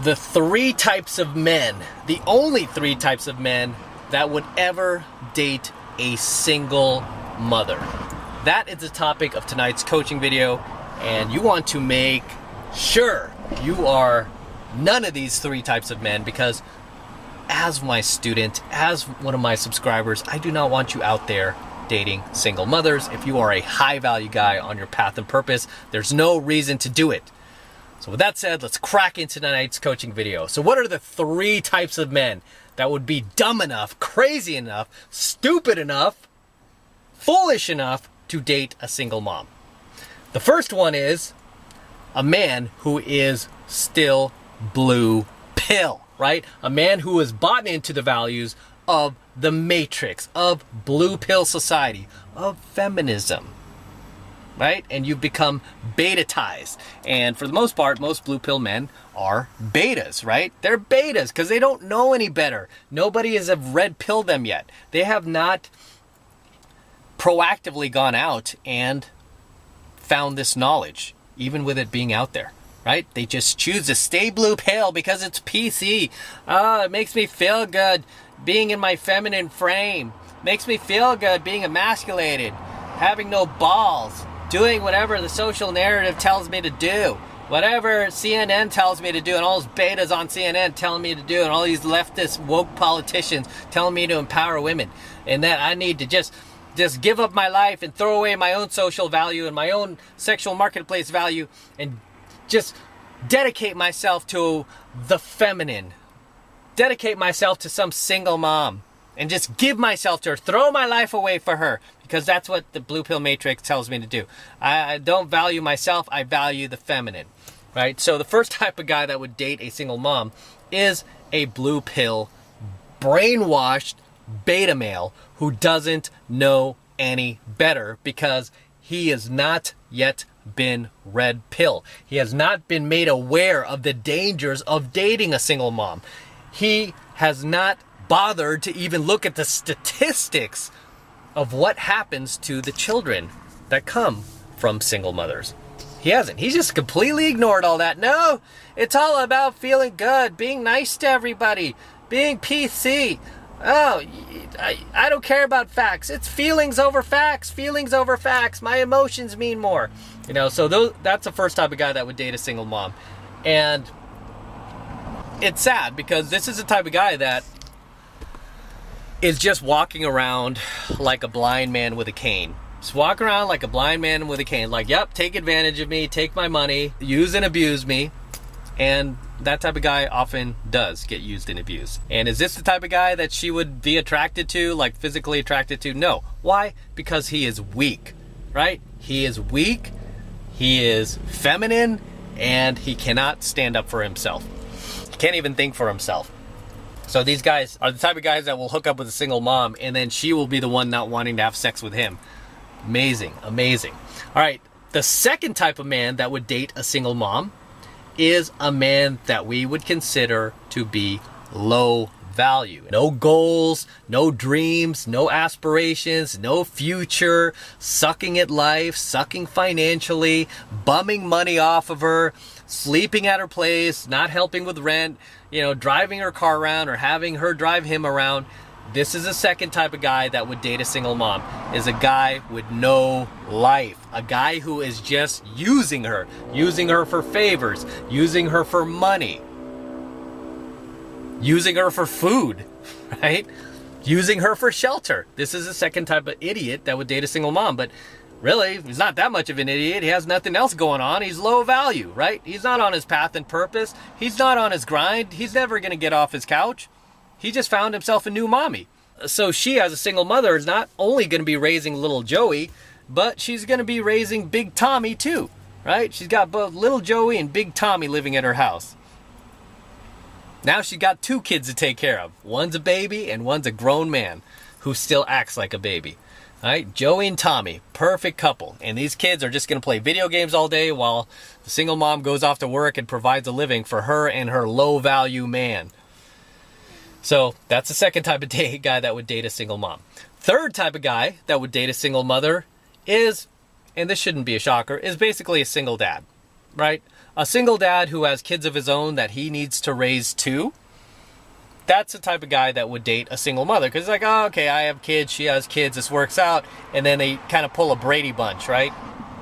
The three types of men, the only three types of men that would ever date a single mother. That is the topic of tonight's coaching video, and you want to make sure you are none of these three types of men, because as my student, as one of my subscribers, I do not want you out there dating single mothers. If you are a high value guy on your path and purpose, there's no reason to do it. So with that said, let's crack into tonight's coaching video. So what are the three types of men that would be dumb enough, crazy enough, stupid enough, foolish enough to date a single mom? The first one is a man who is still blue pill, right? A man who is bought into the values of the matrix, of blue pill society, of feminism, right? And you've become betatized. And for the most part, most blue pill men are betas, right? They're betas because they don't know any better. Nobody has red pilled them yet. They have not proactively gone out and found this knowledge, even with it being out there, right? They just choose to stay blue pill because it's PC. Oh, it makes me feel good being in my feminine frame. Makes me feel good being emasculated, having no balls, doing whatever the social narrative tells me to do, whatever CNN tells me to do, and all those betas on CNN telling me to do, and all these leftist woke politicians telling me to empower women, and that I need to just give up my life and throw away my own social value and my own sexual marketplace value and just dedicate myself to the feminine, dedicate myself to some single mom, and just give myself to her, throw my life away for her, because that's what the blue pill matrix tells me to do. I don't value myself, I value the feminine, right? So the first type of guy that would date a single mom is a blue pill, brainwashed beta male who doesn't know any better because he has not yet been red pill. He has not been made aware of the dangers of dating a single mom. He has not bothered to even look at the statistics of what happens to the children that come from single mothers. He hasn't. He's just completely ignored all that. No, it's all about feeling good, being nice to everybody, being PC. Oh, I don't care about facts. It's feelings over facts, feelings over facts. My emotions mean more. You know, so that's the first type of guy that would date a single mom. And it's sad because this is the type of guy that is just walking around like a blind man with a cane. Just walk around like a blind man with a cane. Like, yep, take advantage of me, take my money, use and abuse me. And that type of guy often does get used and abused. And is this the type of guy that she would be attracted to, like physically attracted to? No. Why? Because he is weak, right? He is weak, he is feminine, and he cannot stand up for himself. He can't even think for himself. So these guys are the type of guys that will hook up with a single mom and then she will be the one not wanting to have sex with him. Amazing, amazing. All right, the second type of man that would date a single mom is a man that we would consider to be low value. No goals, no dreams, no aspirations, no future, sucking at life, sucking financially, bumming money off of her, sleeping at her place, not helping with rent, you know, driving her car around or having her drive him around. This is the second type of guy that would date a single mom, is a guy with no life. A guy who is just using her for favors, using her for money, using her for food, right? Using her for shelter. This is the second type of idiot that would date a single mom, but really, he's not that much of an idiot. He has nothing else going on. He's low value, right? He's not on his path and purpose. He's not on his grind. He's never going to get off his couch. He just found himself a new mommy. So she, as a single mother, is not only going to be raising little Joey, but she's going to be raising Big Tommy too, right? She's got both little Joey and Big Tommy living at her house. Now she's got two kids to take care of. One's a baby and one's a grown man who still acts like a baby. All right, Joey and Tommy, perfect couple. And these kids are just going to play video games all day while the single mom goes off to work and provides a living for her and her low-value man. So that's the second type of guy that would date a single mom. Third type of guy that would date a single mother is, and this shouldn't be a shocker, is basically a single dad, right? a single dad who has kids of his own that he needs to raise too, that's the type of guy that would date a single mother. Because it's like, oh, okay, I have kids, she has kids, this works out. And then they kind of pull a Brady Bunch, right?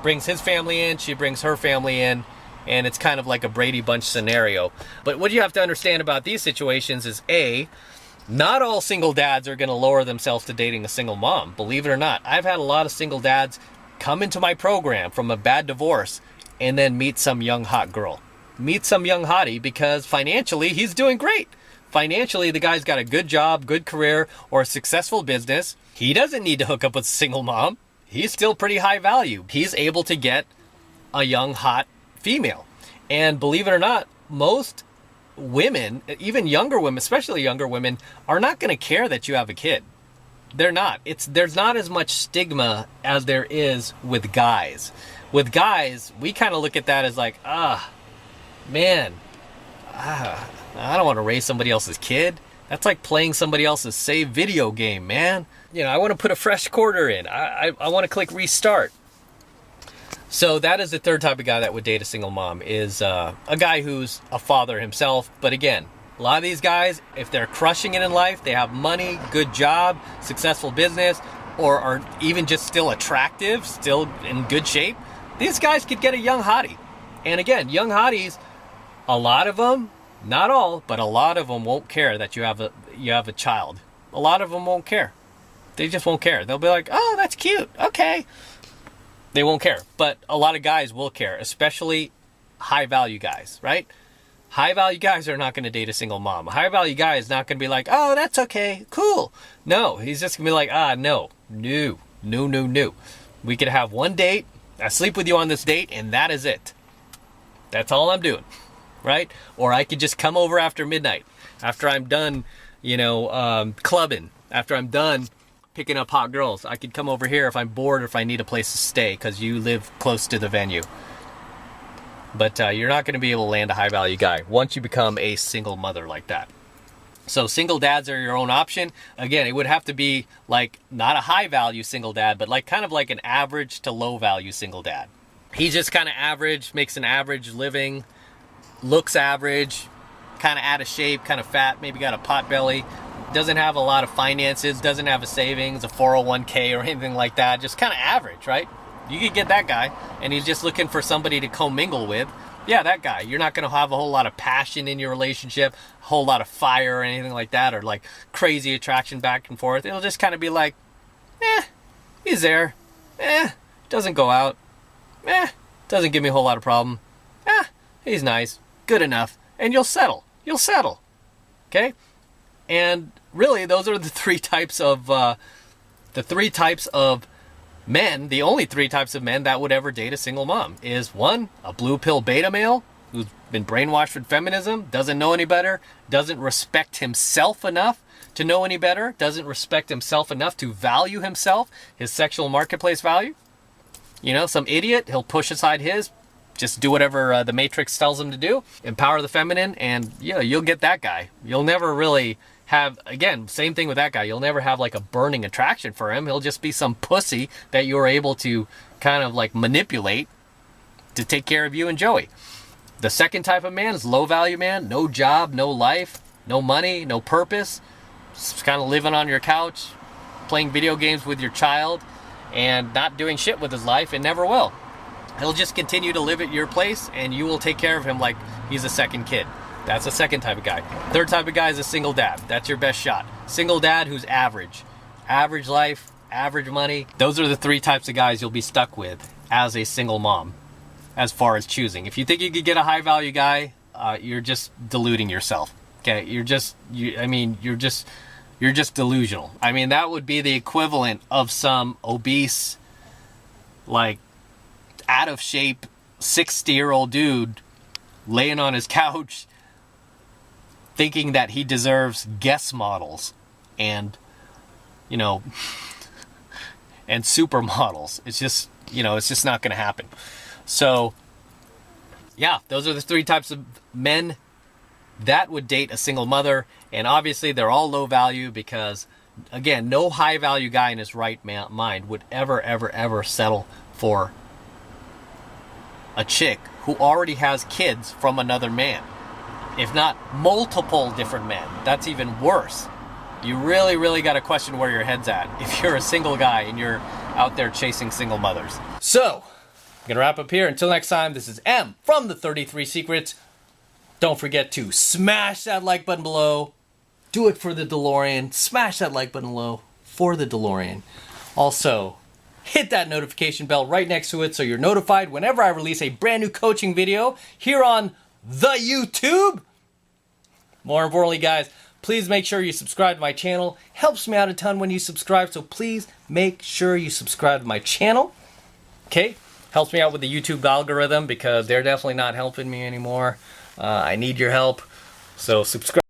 Brings his family in, she brings her family in, and it's kind of like a Brady Bunch scenario. But what you have to understand about these situations is, A, not all single dads are going to lower themselves to dating a single mom. Believe it or not, I've had a lot of single dads come into my program from a bad divorce and then meet some young hot girl. Meet some young hottie because financially he's doing great. Financially, the guy's got a good job, good career, or a successful business. He doesn't need to hook up with a single mom. He's still pretty high value. He's able to get a young hot female. And believe it or not, most women, even younger women, especially younger women, are not going to care that you have a kid. They're not. There's not as much stigma as there is with guys. With guys, we kind of look at that as like, man, I don't want to raise somebody else's kid. That's like playing somebody else's save video game, man. You know, I want to put a fresh quarter in. I want to click restart. So that is the third type of guy that would date a single mom, is a guy who's a father himself. But again, a lot of these guys, if they're crushing it in life, they have money, good job, successful business, or are even just still attractive, still in good shape, these guys could get a young hottie. And again, young hotties, a lot of them, not all, but a lot of them won't care that you have a child. A lot of them won't care. They just won't care. They'll be like, oh, that's cute. Okay. They won't care. But a lot of guys will care, especially high value guys, right? High value guys are not going to date a single mom. A high value guy is not going to be like, oh, that's okay, cool. No, he's just going to be like, no. We could have one date. I sleep with you on this date, and that is it. That's all I'm doing, right? Or I could just come over after midnight, after I'm done, clubbing, after I'm done picking up hot girls. I could come over here if I'm bored or if I need a place to stay because you live close to the venue. But you're not going to be able to land a high value guy once you become a single mother like that. So single dads are your own option. Again, it would have to be like not a high value single dad, but like kind of like an average to low value single dad. He's just kind of average, makes an average living, looks average, kind of out of shape, kind of fat, maybe got a pot belly, doesn't have a lot of finances, doesn't have a savings, a 401k or anything like that, just kind of average, right? You could get that guy, and he's just looking for somebody to commingle with. Yeah, that guy. You're not going to have a whole lot of passion in your relationship, a whole lot of fire or anything like that, or like crazy attraction back and forth. It'll just kind of be like, he's there. Doesn't go out. Doesn't give me a whole lot of problem. He's nice. Good enough. And you'll settle. Okay? And really, those are the three types of men, the only three types of men that would ever date a single mom is one, a blue pill beta male who's been brainwashed with feminism, doesn't know any better, doesn't respect himself enough to know any better, doesn't respect himself enough to value himself, his sexual marketplace value. Some idiot, he'll push aside just do whatever the Matrix tells him to do, empower the feminine, and you'll get that guy. You'll never really have, again, same thing with that guy. You'll never have like a burning attraction for him. He'll just be some pussy that you're able to kind of like manipulate to take care of you and Joey. The second type of man is low value man, no job, no life, no money, no purpose. Just kind of living on your couch, playing video games with your child, and not doing shit with his life and never will. He'll just continue to live at your place and you will take care of him like he's a second kid. That's the second type of guy. Third type of guy is a single dad. That's your best shot. Single dad who's average. Average life, average money. Those are the three types of guys you'll be stuck with as a single mom as far as choosing. If you think you could get a high value guy, you're just deluding yourself. Okay? You're just delusional. I mean, that would be the equivalent of some obese, like out of shape 60-year-old dude laying on his couch thinking that he deserves guest models and and supermodels. It's just not going to happen. So yeah, those are the three types of men that would date a single mother. And obviously they're all low value because, again, no high value guy in his right mind would ever settle for a chick who already has kids from another man, if not multiple different men. That's even worse. You really, really got to question where your head's at if you're a single guy and you're out there chasing single mothers. So, I'm going to wrap up here. Until next time, this is M from the 33 Secrets. Don't forget to smash that like button below. Do it for the DeLorean. Smash that like button below for the DeLorean. Also, hit that notification bell right next to it so you're notified whenever I release a brand new coaching video here on the YouTube. More importantly, guys, please make sure you subscribe to my channel. Helps me out a ton when you subscribe, so please make sure you subscribe to my channel. Okay? Helps me out with the YouTube algorithm because they're definitely not helping me anymore. I need your help, so subscribe.